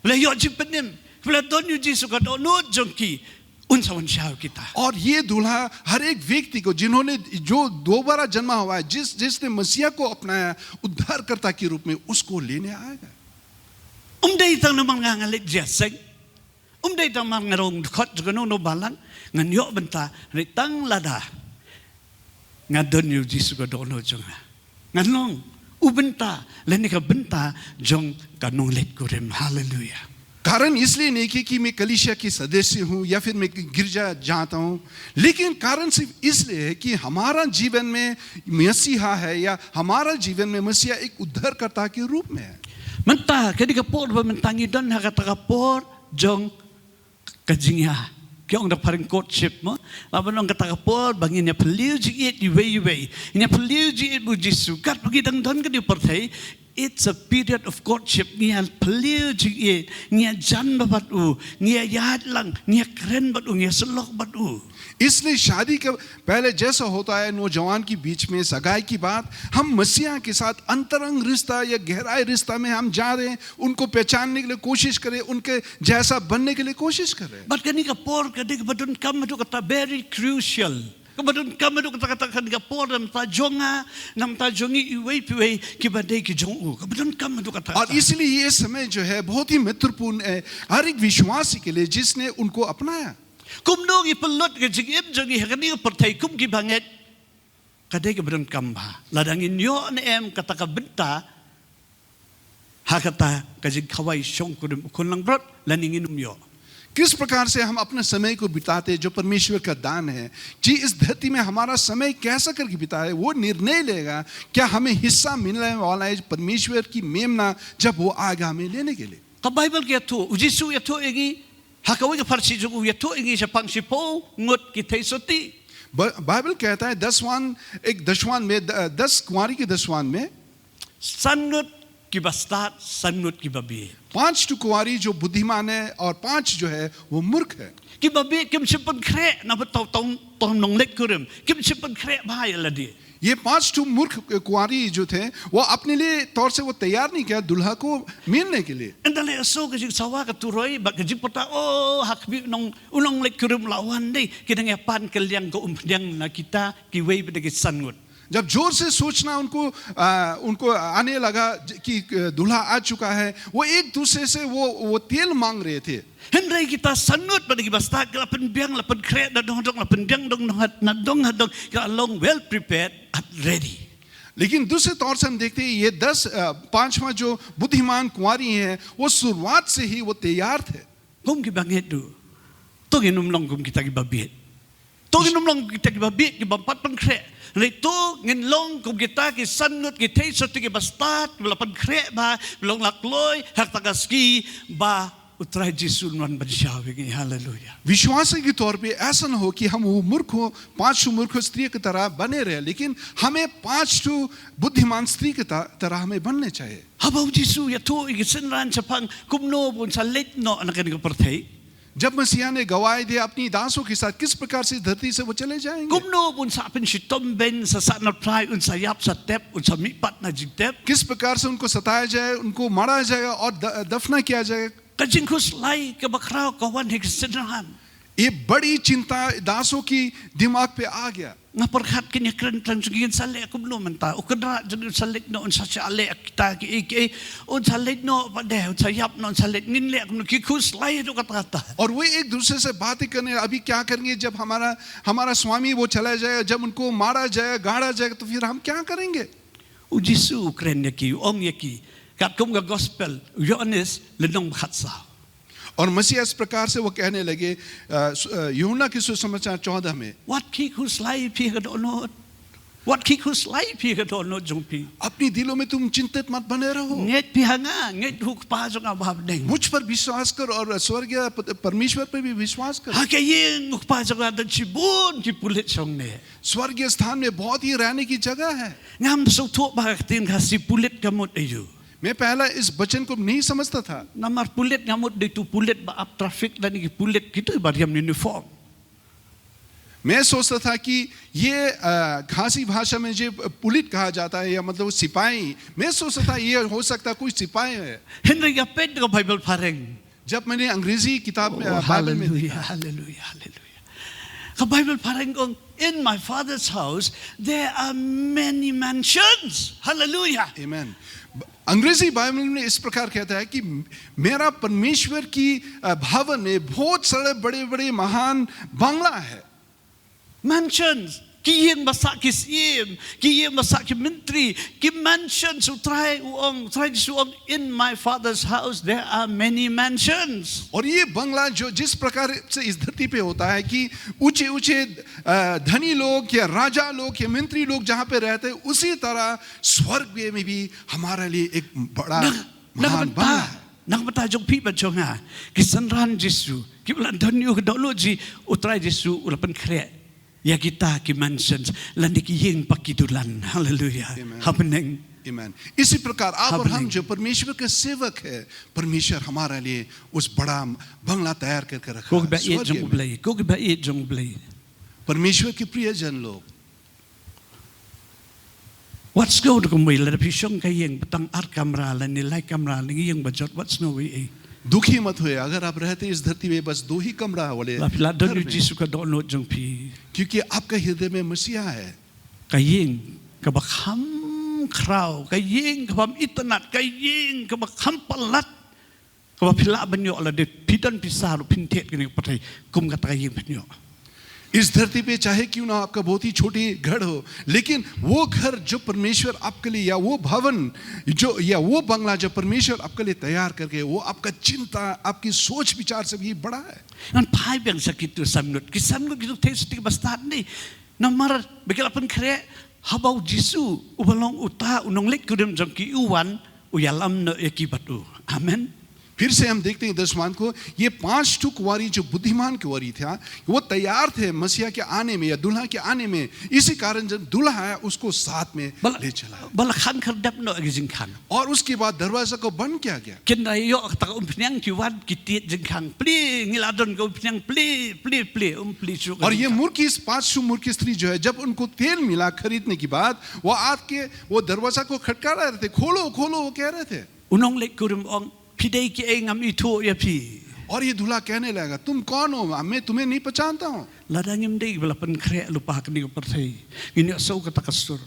Bela yo jipenim, bela don yu Jisu ka dono jongki unsawan sya kita. और ये दूल्हा हर एक व्यक्ति को जिन्होंने जो दोबारा जन्मा हुआ है, जिसने मसीहा को अपनाया उद्धारकर्ता के रूप में, उसको लेने आएगा. Umday tang namang ngangalit jaseng. Umday tang mangarong khot jgano no balang ngan yo Bynta ni tang lada. Ngadon yu Jisu ka dono jonga. Nganong u Bynta leni ka Bynta jong kanong lek kurim hallelujah. कारण इसलिए नहीं कि मैं कलीसिया की सदस्य हूँ या फिर मैं गिरजा जाता हूँ, लेकिन कारण सिर्फ इसलिए है कि हमारा जीवन में मसीहा है या हमारा जीवन में मसीहा एक उद्धारकर्ता के रूप में है. Menta kadi kapor ba mentangi don hakata kapor jong kajingya kyong da paring courtship mo laban ang kata kapor bangin ya peliu jigit iwe nya peliu jigit bu Jisu kat bagi dang don kadi perthai. It's a period of courtship. Nia peliu jigit nia jan babat u nia yad lang nia keren bat u nia selok bat u. इसलिए शादी के पहले जैसा होता है नौजवान के बीच में सगाई की बात, हम मसीहा के साथ अंतरंग रिश्ता या गहराई रिश्ता में हम जा रहे हैं, उनको पहचानने के लिए कोशिश करें, उनके जैसा बनने के लिए कोशिश करें. But kani kapor kadi badun kam du kata very crucial. Kabadun kam du kata kani kapor nam ta jonga nam ta jongi iwe piwe ki badai ki jongu. Kabadun kam du kata. और इसलिए ये समय जो है बहुत ही महत्वपूर्ण है हर एक विश्वासी के लिए जिसने उनको अपनाया. Kum dong ipelot ke jigim jongi hakani pertai kum ki banget. Kadai ke badun kam ba. Ladangin yo ne em kata ka Bynta hakata kajig kawai shong kudum kunlang brot laningin yo. किस प्रकार से हम अपने समय को बिताते जो परमेश्वर का दान है, जी इस धरती में हमारा समय कैसा करके बिताए वो निर्णय लेगा क्या हमें हिस्सा मिलने वाला है परमेश्वर की मेमना जब वो आएगा हमें लेने के लिए. Ka Bible ke tu ujisu ya tu egi hakawai ka farsi jogu ya tu egi sa pangsipo ngot kitay soti. Bible कहता है एक दशवान में 10 कुंवारी के दशवान में Sanut ki bastat sanut ki babi. 5 तो कुंवारी जो बुद्धिमान है और 5 जो है वो मूर्ख है. Ki babi kim si Pynkhreh na batau tong nong lek kurim kim si Pynkhreh bahaya ladi. ये 5 तो मूर्ख कुंवारी जो थे वो अपने लिए तौर से वो तैयार नहीं किया दुल्हा को मिलने के लिए. Endale aso ka jig sawa ka turoy ba ka jig pata oh hakbi nong unong lek kurim lawan dei kita ngapan kelyang ko umdyang na kita ki wei bedagi sanut. जब जोर से सोचना उनको आने लगा कि दूल्हा आ चुका है, वो एक दूसरे से वो तेल मांग रहे थे. Hendrai kita sanut pada basta lapan biang lapan Pynkhreh da dong lapan biang dong na dong hadong ka along well prepared and ready. लेकिन दूसरे तौर से हम देखते हैं ये 5वां जो बुद्धिमान कुंवारी हैं वो शुरुआत से ही वो तैयार थे. Kum ki banget du. To ginum long kum kita ki babit. To ginum long kita ki babit ki bampat Pynkhreh. Rito ngin long kum kita ki sanut ki tay sa ki bastat lapan Pynkhreh ba long lakloy hak tagaski ba utrai jisu non banshawi hallelujah. विश्वास के तौर पे ऐसा न हो कि हम वो मूर्ख हो 5 मूर्ख स्त्री की तरह बने रहे, लेकिन हमें 5 बुद्धिमान स्त्री की तरह हमें बनने चाहिए. Habau jisu ya tu igisenran sapang kumno bun salit no anakan ko perthei. जब मसीहा ने गवाही दी अपनी दासों के साथ, किस प्रकार से धरती से वो चले जाएंगे. Kumno bun sa pen shitom ben sa sa na prai un sa yap sa tep un sa mipat na jitep. किस प्रकार से उनको सताया जाए, उनको मारा जाएगा और दफना किया जाएगा. Kajingkus lai ke Bakhraw kawan igisenran. ये बड़ी चिंता दासों की दिमाग पे आ गया. Nga perhat kini kren transgin sale kumno menta ukadra jeng salik no un sa ale kita ki un salik no pade un sa yap no salik nin le kumno ki khus lai to kata. और वो एक दूसरे से बातें करने, अभी क्या करेंगे जब हमारा स्वामी वो चला जाएगा, जब उनको मारा जाएगा, गाड़ा जाएगा, तो फिर हम क्या करेंगे. Ujisu kren yaki ong yaki kat kum ga gospel Yohanes lenong khatsa. और मसीह इस प्रकार से वो कहने लगे यूहन्ना की सुसमाचार 14 में, What ki khus lai pi ga no what ki khus lai pi ga no jong pi. अपनी दिलों में तुम चिंतित मत बने रहो, Nget pi hanga nget huk pa jong abab deng. मुझ पर विश्वास कर और स्वर्गीय परमेश्वर पर भी विश्वास कर. Ha ke yeng huk pa jong da chibun ki pulit song ne. स्वर्गीय स्थान में बहुत ही रहने की जगह है. Ngam so thok ba tin khasi pulit kamot ayu. मैं पहला इस वचन को नहीं समझता था. Namar pulit ngamut de tu pulit ba ap traffic dan ki pulit gitu bariam uniform. मैं सोचता था कि ये खासी भाषा में जो पुलिट कहा जाता है या मतलब सिपाही, मैं सोचता था ये हो सकता कोई सिपाही है. Henry ya ped ko Bible pareng. जब मैंने अंग्रेजी किताब बाइबल में Hallelujah, hallelujah, hallelujah. Ka Bible pareng kong in my father's house there are many mansions. Hallelujah. Amen. अंग्रेजी बाइबल में इस प्रकार कहता है कि मेरा परमेश्वर की भवन में बहुत सारे बड़े-बड़े महान बंगला है. Mansions. Ki yeng masak ki sim, ki yeng masak ki menteri, ki mansions utrai suong in my father's house there are many mansions. और ये बंगला जो जिस प्रकार से इस धरती पे होता है कि ऊंचे धनी लोग या राजा लोग या मंत्री लोग जहाँ पे रहते हैं, उसी तरह स्वर्ग में भी हमारे लिए एक बड़ा महान बंगला है. Nakapata jong pipa jong ha, kisanran Jesu, ki ulan donu kedologi utrai Jesu ulapan Pynkhreh. Ya kita ki mansions landi ki yeng pakidulan. Hallelujah. Happening. Amen. इसी प्रकार आप और हम जो परमेश्वर के सेवक है, परमेश्वर हमारे लिए उस बड़ा बंगला तैयार करके रखा है. Ko ba e jong blay. परमेश्वर के प्रियजन लोग. What's go to kumwi la pishong ka yeng patang ar kamera la ni lai kamera ni yeng bajot what's no we. दुखी मत हुए अगर आप रहते इस धरती में बस 2 ही कमरा वाले La donu Jesu ka dono jong pi. क्योंकि आपका हृदय में मसीहा है. Ka yeng ka bakham kraw, ka yeng ka bam itanat, ka yeng ka bakham palat. Ka ba pila banyo la de pidan pisaru pintet kini patay kum ka ta yeng banyo. इस धरती पे चाहे क्यों ना आपका बहुत ही छोटी घर हो, लेकिन वो घर जो परमेश्वर आपके लिए या वो भवन जो या वो बंगला जो परमेश्वर आपके लिए तैयार करके, वो आपका चिंता आपकी सोच विचार से भी बड़ा है. Nan pai bang sakit tu samnut. Ki samnut gitu testi bastat ni. Namar begala Pynkhreh habau Jesu ubalong uta unong lek kudem jong ki uwan uyalam no ekibatu. Amen. फिर से हम देखते हैं 10वां को, ये 5 कुंवारी जो बुद्धिमान कुंवारी था, वो तैयार थे मसीहा के आने में या दुल्हा के आने में. इसी कारण जब दुल्हा आया उसको साथ में ले चला Bala khan khardap no agizing khan. और उसके बाद दरवाजा को बंद किया गया. Kenda yo ta umpnyang ki wan kitit jing khan. Pli ngiladon ko umpnyang pli pli chu. और ये मूर्ख इस 5 मूर्ख स्त्री जो है, जब उनको तेल मिला खरीदने के बाद, वो आके वो दरवाजा को खटका रहे थे, खोलो खोलो वो कह रहे थे. Unong lek kudem ong pidei ki engam itu ya pi. और ये दूल्हा कहने लगा, तुम कौन हो, मैं तुम्हें नहीं पहचानता हूँ. Ladangim dei bala Pynkhreh lupa kini ko perthei. Ini so ka takasur.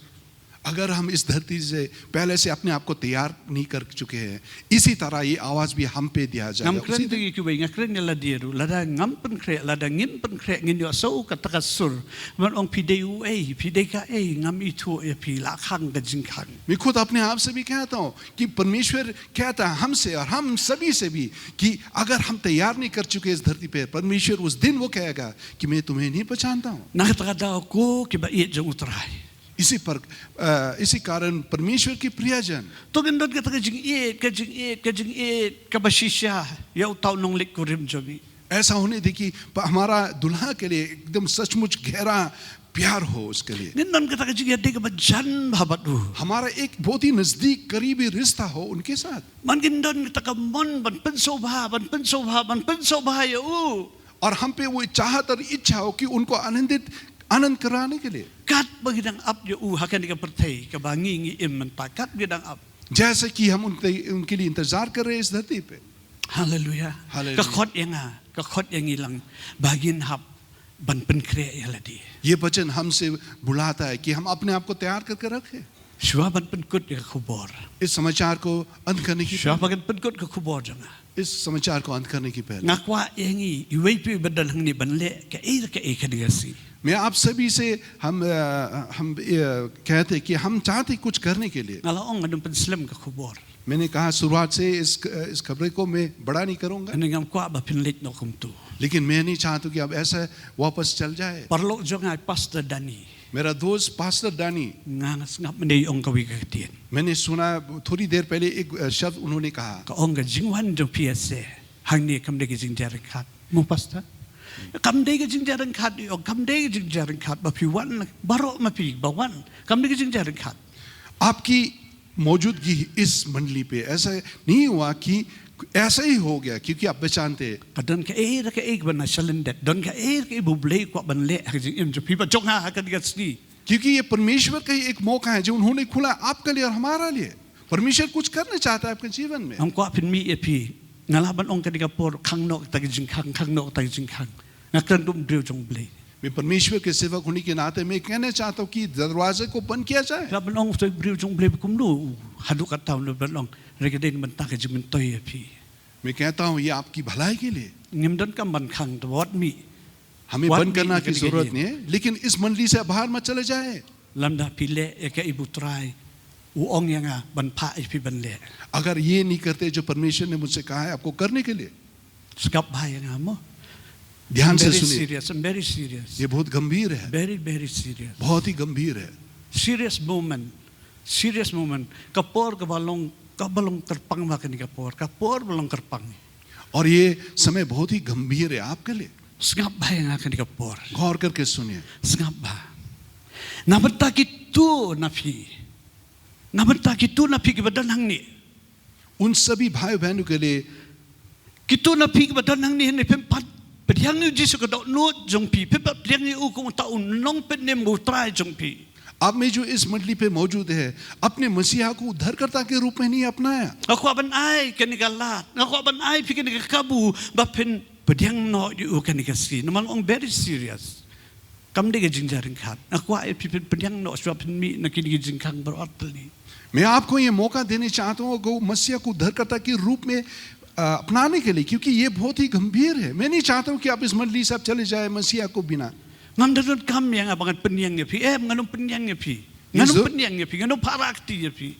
अगर हम इस धरती से पहले से अपने आप को तैयार नहीं कर चुके हैं, इसी तरह ये आवाज भी हम पे दिया जाएगा. Ngam kren tu ki bai ngakren la dieru lada ngam Pynkhreh lada ngin Pynkhreh ngin yo so ka takasur. Man ong pideu pidei ka ngam itu ya pi la khang ka jing khang. मैं खुद अपने आप से भी कहता हूँ कि परमेश्वर कहता है हमसे और हम सभी से भी कि अगर हम तैयार नहीं कर चुके इस धरती पे, परमेश्वर उस दिन वो कहेगा कि मैं तुम्हें नहीं पहचानता हूँ. Nakatagada ko ki ba i jong utray. इसी कारण परमेश्वर की प्रियजन तो गिंदन के तक जिंग ए कबशिशा या उताव नोंगलिक कुरिम जोमी ऐसा होने दे कि हमारा दुल्हा के लिए एकदम सचमुच गहरा प्यार हो उसके लिए गिंदन के तक जिंग या देख बजन भाबतु हमारा एक बहुत ही नजदीक करीबी रिश्ता हो उनके साथ मन गिंदन के तक मन बन पेंसोभा या और हम पे वो चाहत और इच्छा हो कि उनको आनंद कराने के लिए kat bagidang up yo hakan ka perthai ka bangi ngi im ta kat bagidang up जैसे कि हम उनके लिए इंतजार कर रहे हैं इस धरती पे hallelujah ka khot yang ilang bagin hap ban Pynkhreh yaladi ये वचन हमसे बुलाता है कि हम अपने आप को तैयार करके रखें shwa ban Pynkut ka khubor इस समाचार को अंत करने की shwa ban Pynkut ka khubor janga इस समाचार को अंत करने की पहले ngakwa yangi iwei pi badal hangni banle ka e khadgasi मैं आप सभी से हम कहते कि हम चाहते कुछ करने के लिए ngala ong adum penslam ka khubor मैंने कहा शुरुआत से इस खबर को मैं बड़ा नहीं करूंगा ningam kwa ba pinlit no kumtu लेकिन मैं नहीं चाहता कि अब ऐसा वापस चल जाए parlok jongai pastor Dani मेरा दोस्त pastor Dani ngangas ngap mendei ong kawi ka tien मैंने सुना थोड़ी देर पहले एक शब्द उन्होंने कहा ka ong ga jingwan jo psa hangni kamde ki jingjar khat mo pastor kamde ki jingjar khat yo kamde ki jingjar khat ba phi wan baro ma phi ba wan kamde ki jingjar khat आपकी मौजूदगी इस मंडली पे ऐसा नहीं हुआ कि ऐसा ही हो गया क्योंकि आप पहचानते kadon ka ek ban shalendet don ka ek bublei kwa ban le jing im jo phi ba jong ha ka sni क्योंकि ये परमेश्वर का ही एक मौका है जो उन्होंने खुला आपके लिए और हमारा लिए परमेश्वर कुछ करना चाहता है आपके जीवन में am kwa phin mi e phi ngala ban ong ka diga por khang nok ta jing khang nok ta jing khang ngakran dum driu jong blei मैं परमेश्वर के सेवक होने के नाते मैं कहना चाहता हूँ कि दरवाजे को बंद किया जाए la ban ong to driu jong blei kum nu hadu ka taw no ban ong regeden ban ta ka jing toy e phi मैं कहता हूँ ये आपकी भलाई के लिए ngim don kam ban khang to wat mi हमें बंद करना की जरूरत नहीं है लेकिन इस मंडली से बाहर मत चले जाए lamda pile e ka ibu trai u ong yanga ban pha e phi ban le अगर ये नहीं करते जो परमेश्वर ने मुझसे कहा है आपको करने के लिए skap bha yanga mo ध्यान से very सुनिए serious I'm very serious ये बहुत गंभीर है very serious बहुत ही गंभीर है serious moment kapor ka balong terpang ma kani kapor balong terpang और ये समय बहुत ही गंभीर है आपके लिए skap bha yanga kani kapor गौर करके सुनिए skap bha nabata kitu nafi ki badan hangni उन सभी भाई बहनों के लिए kitu nafi ki badan hangni ne pem pat Pediang ni jisu ka dok nuot jong pi pe pediang ni u ko ta un nong pe ne mo try jong pi आप में जो इस मंडली पे मौजूद है अपने मसीहा को उद्धारकर्ता के रूप में नहीं अपनाया aku ban ai kan ga lat aku ban ai pi kan ga kabu ba pen pediang no di u kan ga si namang ong very serious kam de ga jingjaring khat aku ai pi pediang no swa pen mi na kin ga jingkhang bar atli मैं आपको ये मौका देने चाहता हूँ को मसीहा को उद्धारकर्ता के रूप में अपनाने के लिए क्योंकि ये बहुत ही गंभीर है मैं नहीं चाहता हूँ कि आप इस मंडली से चले जाए मसीहा को बिना ngam don kam yang abangan penyang ya pi nganong penyang ya pi nganong penyang ya pi nganong parakti ya pi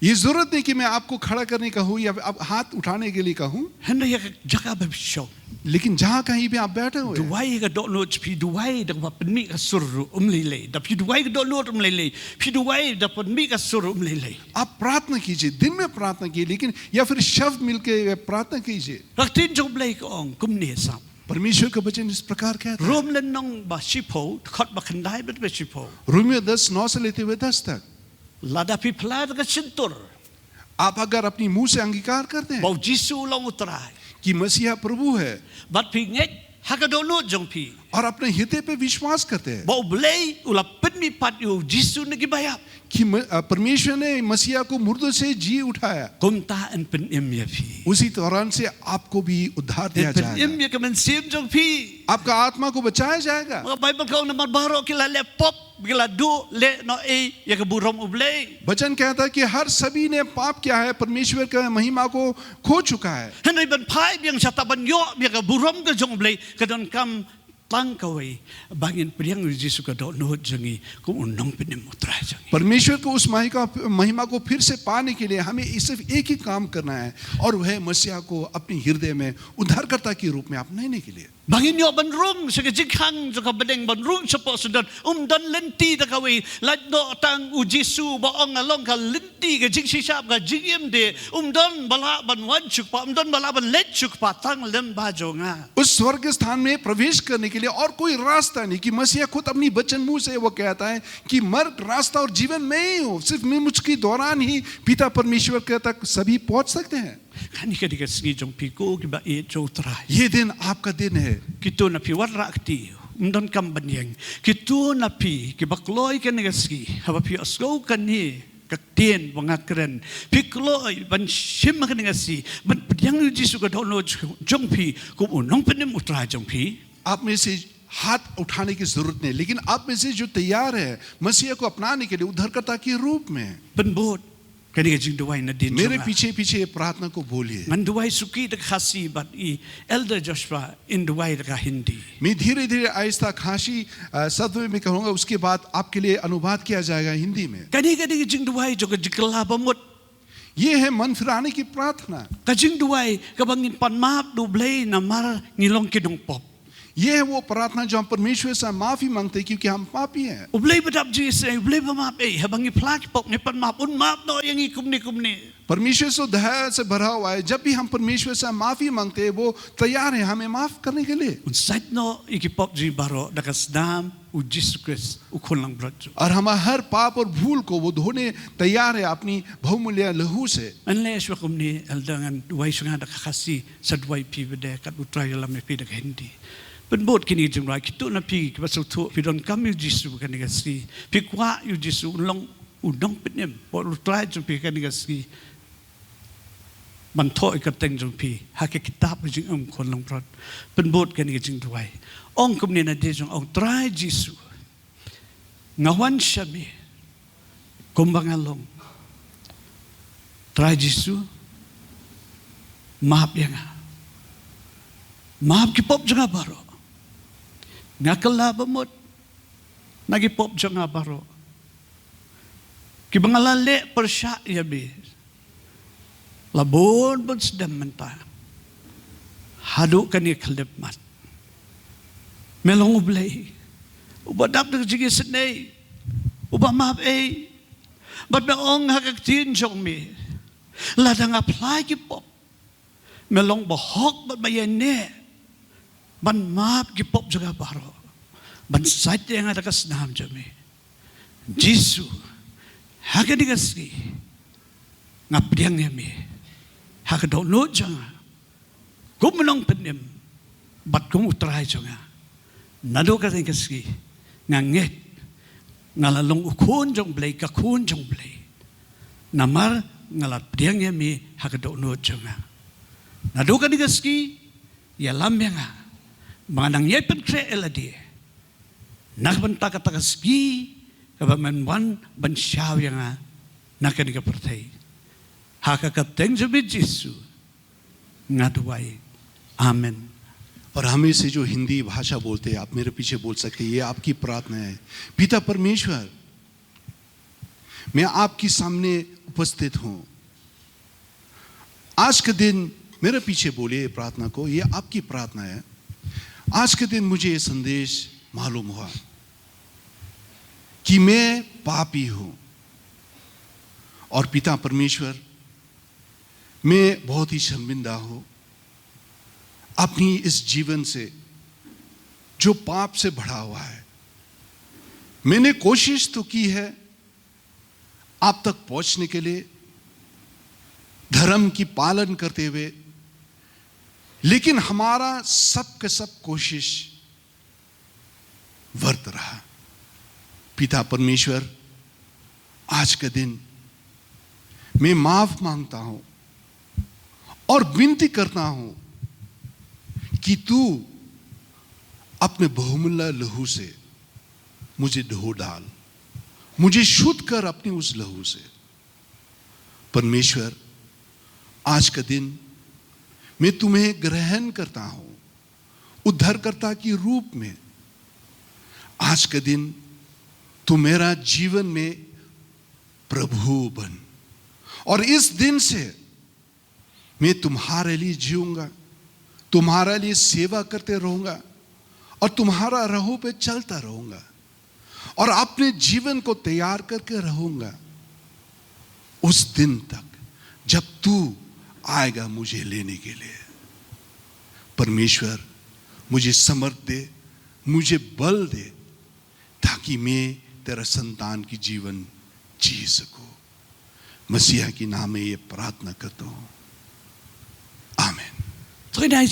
ये जरूरत नहीं कि मैं आपको खड़ा करने का हूँ या आप हाथ उठाने के लिए कहूँ henda ya jaga ba show लेकिन जहाँ कहीं भी आप बैठे हुए duwai ga dok no pi duwai da penmi ka sur lele da pi duwai ga dok no lele pi duwai da penmi ka sur lele आप प्रार्थना कीजिए दिन में प्रार्थना कीजिए लेकिन या फिर शब्द मिलके प्रार्थना कीजिए raktin jong blai ko ong kum ne sam परमेश्वर का वचन इस प्रकार कहता है rom len nong ba shipo khot ba khandai ba shipo Romeo 10:9 से लेते हुए 10 तक lada pi pla da sintur आप अगर अपनी मुंह से अंगीकार करते हैं bau jisu long utrai कि मसीहा प्रभु है bat pi ngek hakadono jong pi और अपने हृदय पे विश्वास करते हैं bau blai ula penmi pat yu jisu ne gibaya कि परमेश्वर ने मसीहा को मुर्दों से जी उठाया kum ta en pen em ya pi उसी दौरान से आपको भी उद्धार दिया pen जाएगा em ya kamen sim jong pi आपका आत्मा को बचाया जाएगा mga bible ko na baro kila le pop kila du le no e ya ka burom ublay वचन कहता है कि हर सभी ने पाप किया है परमेश्वर का महिमा को खो चुका है henai ban phai biang sata ban yo ya ka burom ka jong ublay ka don kam tang kawai bangin priang jisu ka do no jangi ko unong penem utrai jangi परमेश्वर को उस महिमा को फिर से पाने के लिए हमें सिर्फ एक ही काम करना है और वह मसीहा को अपने हृदय में उद्धारकर्ता के रूप में अपनाने के लिए Bangin yo ban rung sa kajikang sa kabadeng ban rung sa po sudan don lenti ta kawi lad no tang u Jisu ba ong along ka lenti ka jing sisap ka jingim de don bala ban wan chuk pa don bala ban let chuk pa tang lem ba jo nga उस स्वर्ग स्थान में प्रवेश करने के लिए और कोई रास्ता नहीं कि मसीह खुद अपनी वचन मुंह से वो कहता है कि मर्ग रास्ता और जीवन मैं ही हूँ सिर्फ मैं मुझके दौरान ही पिता परमेश्वर के तक सभी पहुंच सकते हैं Kani ka diga Sngi jong piko ki ba e jo trai ये दिन आपका दिन है kito na pi wat rakti don kam banyang kito na pi ki bakloi ka ni Sngi haba pi asko kan ni kakten wanga kren pi kloi ban shim ka ni si ban yang Jisu ka dono jong pi ko unong penem utrai jong pi आप में से हाथ उठाने की जरूरत नहीं लेकिन आप में से जो तैयार है मसीह को अपनाने के लिए उद्धारकर्ता के रूप में ban bot kani ka jing duwai na din मेरे पीछे पीछे ये प्रार्थना को बोलिए man duwai suki da khasi bat I elder Joshua in duwai da Hindi मैं धीरे धीरे आहिस्ता खासी शब्द में कहूँगा उसके बाद आपके लिए अनुवाद किया जाएगा हिंदी में kani ka diga jing duwai jo ka jikla ba mot ये है मन फिराने की प्रार्थना ka jing duwai ka bangin pan map du blei na mar ngilong kidong pop ये है वो प्रार्थना जो हम परमेश्वर से माफी मांगते हैं क्योंकि हम पापी हैं ublei badap ji se ublei ba map habangi plak pop ne pan map un map no yang kumni परमेश्वर से दया से भरा हुआ है जब भी हम परमेश्वर से माफी मांगते हैं वो तैयार है हमें माफ करने के लिए un sait no iki pop ji baro da kasdam u Jesus Christ u khonlang brot और हमारा हर पाप और भूल को वो धोने तैयार है अपनी बहुमूल्य लहू से unless wa kumni eldangan duwai sunga da khasi sa duwai pi bede kat utrai lam ne pi da Hindi ben bot kini jing rai kitu na pi ki basu thu pi don kam yu Jisu kan ni si pi kwa yu Jisu long udong penem bot utrai jong pi kan ni si ban thoi ka teng jong pi ha ke kitab jing khon long prot ben bot kan ni jing duai ong kum ne na de jong ong trai Jisu ngawan shami kumbangalong trai Jisu maaf ya nga maaf ki pop jong baro ngakala bamot nagi pop jong baro ki bangalale persya ya be labon bon sedam menta hadu kan ni khalep mat melong ublei ubadap de jigi senei uba maaf bat na ong hakak tin jong mi ladang apply ki pop melong bahok bat bayane ban maaf ki pop juga baro ban sait yang ada kasnam jami Jisu haga digaski ngapriang yami haga do no janga gumnong penem bat kum utrai janga nado ka digaski nganget ngalalong ukun jong blai ka kun jong blai namar ngalat priang yami haga do no janga nado ka digaski yalam yanga manang ye Pynkhreh eladi nakbanta ka tagaski kabaman wan ban shaw yang nakani ka pertai haka ka teng jabi Jisu ngaduai amen और हमें से जो हिंदी भाषा बोलते हैं आप मेरे पीछे बोल सकते हैं ये आपकी प्रार्थना है पिता परमेश्वर मैं आपके सामने उपस्थित हूं आज के दिन मेरे पीछे बोलिए प्रार्थना को ये आपकी प्रार्थना है आज के दिन मुझे ये संदेश मालूम हुआ कि मैं पापी हूं और पिता परमेश्वर मैं बहुत ही शर्मिंदा हूं अपनी इस जीवन से जो पाप से भरा हुआ है मैंने कोशिश तो की है आप तक पहुंचने के लिए धर्म की पालन करते हुए लेकिन हमारा सब के सब कोशिश व्यर्थ रहा पिता परमेश्वर आज के दिन मैं माफ मांगता हूं और विनती करता हूं कि तू अपने बहुमूल्य लहू से मुझे धो डाल मुझे शुद्ध कर अपनी उस लहू से परमेश्वर आज का दिन मैं तुम्हें ग्रहण करता हूं उद्धारकर्ता के रूप में आज के दिन तू मेरा जीवन में प्रभु बन और इस दिन से मैं तुम्हारे लिए जीऊंगा तुम्हारे लिए सेवा करते रहूंगा और तुम्हारा राहों पे चलता रहूंगा और अपने जीवन को तैयार करके रहूंगा उस दिन तक जब तू आएगा मुझे लेने के लिए। परमेश्वर मुझे समर्थ दे, मुझे बल दे ताकि मैं तेरा संतान की जीवन जी सकूं। मसीहा की नाम में ये प्रार्थना करता हूं, आमीन। जोरदार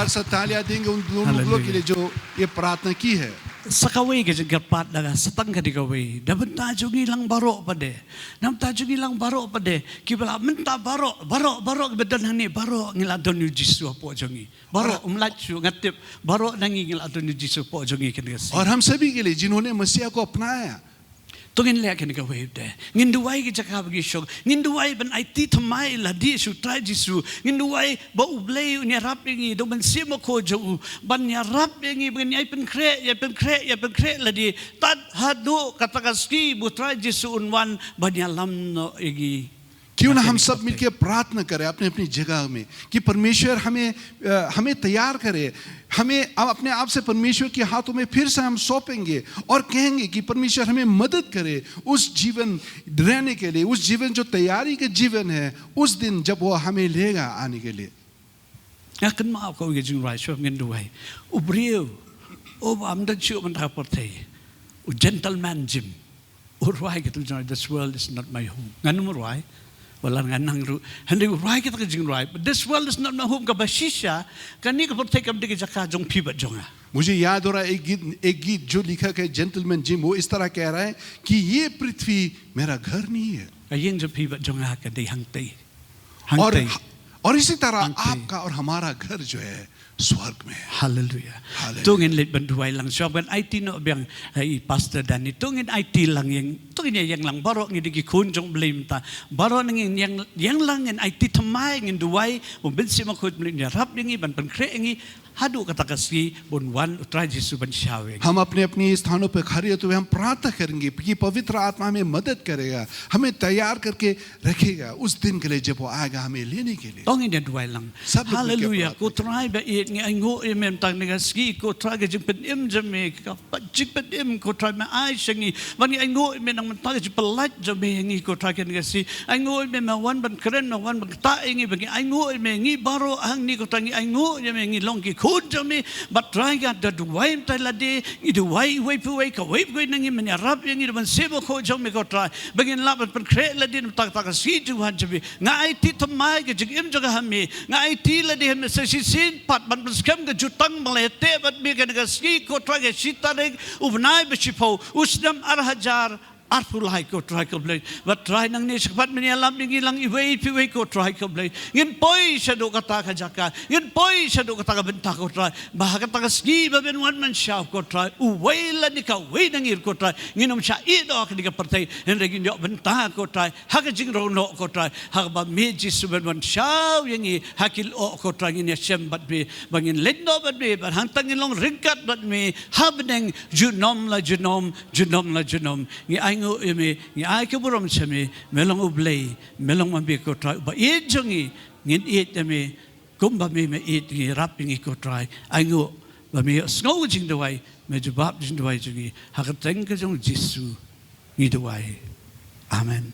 से तालियां देंगे उन दोनों लोगों के लिए जो ये प्रार्थना की है। Sakaway ke gerpat daga setang ke dikaway. Dapat tajungi lang barok pade. Nam tajungi lang barok pade. Kibala menta barok bedan hani barok ngiladon Yesus po jongi. Barok umlachu ngatip barok nangi ngiladon Yesus po jongi ke dikasi. और हम सभी के लिए जिन्होंने मसीहा को अपनाया Tungin lek ni kaway de. Nginduway ke jaka bagi syok. Nginduway ban IT thamai la di su try Yesu. Nginduway ba ublay unya rap ngi do ban simo ko jo ban ya rap ngi ban ya Pynkhreh la di tad hadu katakaski bu try Yesu unwan ban ya lam no igi. क्यों ना हम सब मिलकर प्रार्थना करें अपने अपनी जगह में कि परमेश्वर हमें तैयार करे, हमें अपने आप से परमेश्वर के हाथों में फिर से हम सौंपेंगे और कहेंगे कि परमेश्वर हमें मदद करे उस जीवन रहने के लिए, उस जीवन जो तैयारी के जीवन है उस दिन जब वो हमें लेगा आने के लिए। Akan maaf kau gejung rai syok nginduway. Ubriu amdan syok mentapurtai. Gentleman Jim. Urway gitu jangan this world is not my home. Nganu urway. Walang nganang ru. Hindi uray kita kejing uray. But this world is not my home. Kabashisha kani kapurtai kabdi kejaka jong pibat jonga. मुझे याद हो रहा है एक गीत जो लिखा है जेंटलमैन जिम, वो इस तरह कह रहा है कि ये पृथ्वी मेरा घर नहीं है। Ayeng jo pibat jonga ka di hangtay. और इसी तरह आपका और हमारा घर जो है स्वर्ग में है। Hallelujah. Tungin lit banduay lang syok ban IT no biang pastor Dani tungin IT lang yang tungin yang lang barok ngi digi kun jong blimta barok ngi yang lang en IT thamai ngin duway bensi makut blim ya rap ngi ban Pynkhreh ngi hadu katakasi bun wan utrai Yesu ban shawe। हम अपने अपने स्थानों पर खड़े होते हुए हम प्रार्थना करेंगे कि पवित्र आत्मा हमें मदद करेगा, हमें तैयार करके रखेगा उस दिन के लिए जब वो आएगा हमें लेने के लिए। Tungin ya duway lang। Hallelujah. Ko try ba ngi aingo emem tang ngi ko try ke jing pen im jame ka jing pen im ko try ma ai shangi ban ngi aingo emem nang tang ji pelat jame ngi ko try ke ngi aingo emem ma wan ban keren ma wan ban ta ngi bagi aingo emem ngi baro hang ni ko tang aingo emem ngi long ki ko jame but try ga da duway tai la de i duway we pu ka we ngi men rap ngi ban sebo ko jame ko try bagin la ban Pynkhreh la de tak tak si tu han jame ngai ti thamai ke jing im jaga hame ngai ti la de hem se sin pat ban skam ke jutang malete bat mi ke ski ko try ke sitaring ubnai besipo usdam arhajar arpulai ko try ko blai but try nang ni sepat meni alam ngi lang iwei piwei ko try ko blai ngin poi sado kata ka jaka ngin poi sado kata ka Bynta ko try bah kata ka ski ba ben wan man sha ko try uwei la ni ka wei nangir ko try nginom sha i do ka ni ka partai en regin yo Bynta ko try ha ka jing ro no ko try ha ba meji suben wan sha yangi hakil o ko try ngin shem bat be bangin lendo bat be ban hantang long ringkat bat me habneng junom la junom ngi ngo eme ngi ai ke borom chame melong ublei melong mambi ko try ba e jongi ngin et eme kumba me et ngi rap ngi ko try ai ngo ba me snow jing dawai me jubab jing dawai jongi ha ka teng ke jong Yesu ngi dawai amen.